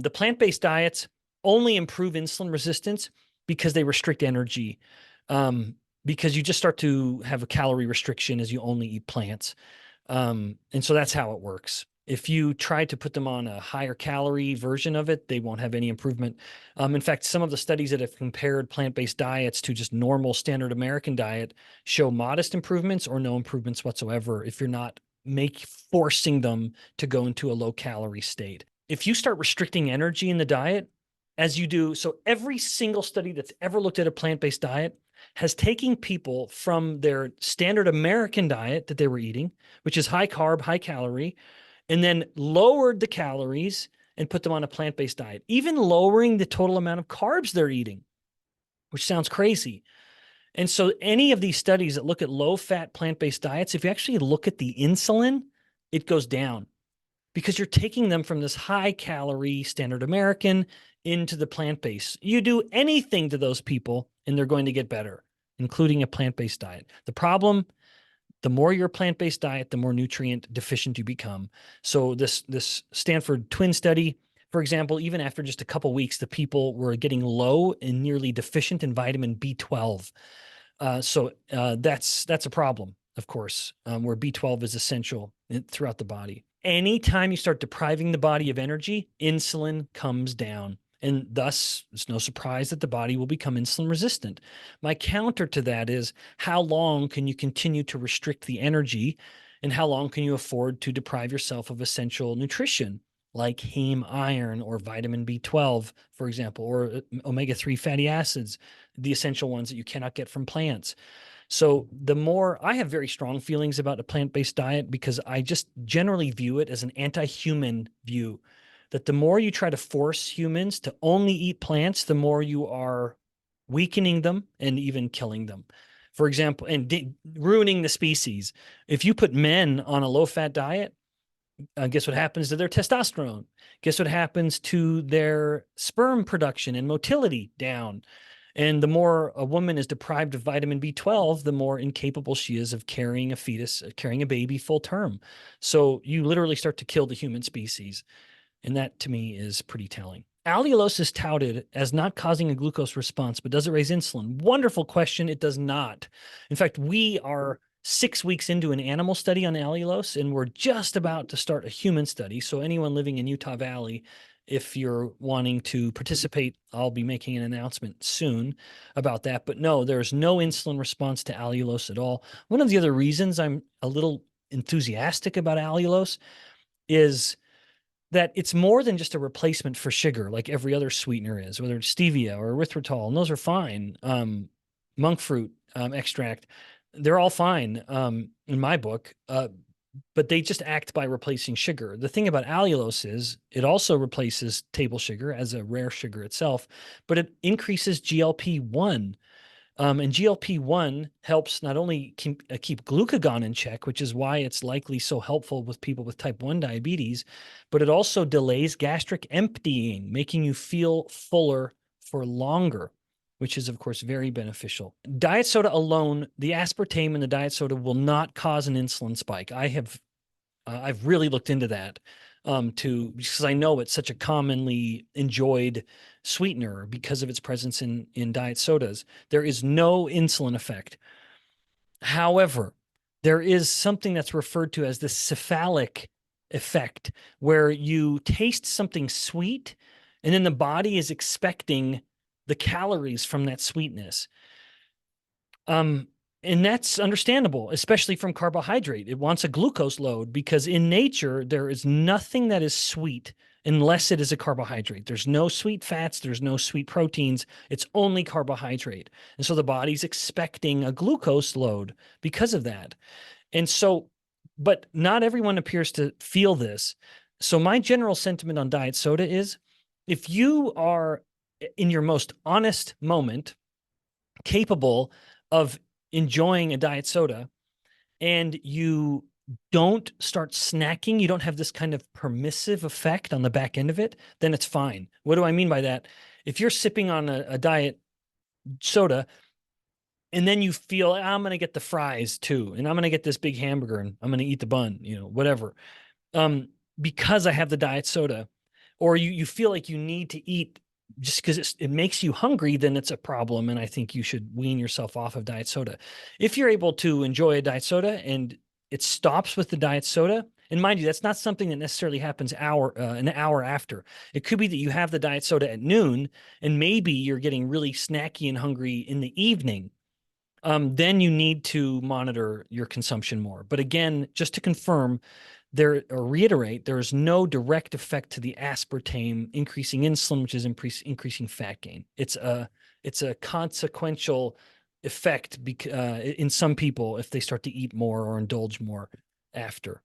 The plant-based diets only improve insulin resistance because they restrict energy, because you just start to have a calorie restriction as you only eat plants. And so that's how it works. If you try to put them on a higher calorie version of it, they won't have any improvement. In fact, some of the studies that have compared plant-based diets to just normal standard American diet show modest improvements or no improvements whatsoever if you're not forcing them to go into a low calorie state. If you start restricting energy in the diet, as you do, so every single study that's ever looked at a plant-based diet has taken people from their standard American diet that they were eating, which is high carb, high calorie, and then lowered the calories and put them on a plant-based diet, even lowering the total amount of carbs they're eating, which sounds crazy. And so any of these studies that look at low-fat plant-based diets, if you actually look at the insulin, it goes down because you're taking them from this high-calorie standard American into the plant-based. You do anything to those people, and they're going to get better, including a plant-based diet. The problem, the more your plant-based diet, the more nutrient deficient you become. So this Stanford twin study, for example, even after just a couple weeks, the people were getting low and nearly deficient in vitamin B12. So that's a problem, of course, where B12 is essential throughout the body. Anytime you start depriving the body of energy, insulin comes down. And thus, it's no surprise that the body will become insulin resistant. My counter to that is, how long can you continue to restrict the energy, and how long can you afford to deprive yourself of essential nutrition like heme iron or vitamin B12, for example, or omega-3 fatty acids, the essential ones that you cannot get from plants. So the more, I have very strong feelings about a plant-based diet because I just generally view it as an anti-human view, that the more you try to force humans to only eat plants, the more you are weakening them and even killing them. For example, and ruining the species. If you put men on a low-fat diet, guess what happens to their testosterone? Guess what happens to their sperm production and motility? Down. And the more a woman is deprived of vitamin B12, the more incapable she is of carrying a fetus, carrying a baby full term. So you literally start to kill the human species. And that to me is pretty telling. Allulose is touted as not causing a glucose response, but does it raise insulin? Wonderful question. It does not. In fact, we are 6 weeks into an animal study on allulose, and we're just about to start a human study. So anyone living in Utah Valley, if you're wanting to participate, I'll be making an announcement soon about that. But no, there's no insulin response to allulose at all. One of the other reasons I'm a little enthusiastic about allulose is that it's more than just a replacement for sugar, like every other sweetener is, whether it's stevia or erythritol, and those are fine. Monk fruit extract, they're all fine in my book, but they just act by replacing sugar. The thing about allulose is it also replaces table sugar as a rare sugar itself, but it increases GLP-1. And GLP-1 helps not only keep glucagon in check, which is why it's likely so helpful with people with type 1 diabetes, but it also delays gastric emptying, making you feel fuller for longer, which is, of course, very beneficial. Diet soda alone, the aspartame in the diet soda will not cause an insulin spike. I've really looked into that because I know it's such a commonly enjoyed sweetener because of its presence in diet sodas. There is no insulin effect. However, there is something that's referred to as the cephalic effect, where you taste something sweet and then the body is expecting the calories from that sweetness. And that's understandable, especially from carbohydrate. It wants a glucose load because in nature, there is nothing that is sweet unless it is a carbohydrate. There's no sweet fats. There's no sweet proteins. It's only carbohydrate. And so the body's expecting a glucose load because of that. And so, but not everyone appears to feel this. So my general sentiment on diet soda is, if you are in your most honest moment capable of enjoying a diet soda and you don't start snacking, you don't have this kind of permissive effect on the back end of it, then it's fine. What do I mean by that? If you're sipping on a diet soda and then you feel, I'm going to get the fries too, and I'm going to get this big hamburger and I'm going to eat the bun, whatever. Because I have the diet soda, or you feel like you need to eat just because it makes you hungry, then it's a problem. And I think you should wean yourself off of diet soda. If you're able to enjoy a diet soda and it stops with the diet soda, and mind you, that's not something that necessarily happens an hour after. It could be that you have the diet soda at noon, and maybe you're getting really snacky and hungry in the evening. Then you need to monitor your consumption more. But again, just to confirm, reiterate, there is no direct effect to the aspartame increasing insulin, which is increasing fat gain. It's a consequential effect in some people if they start to eat more or indulge more after.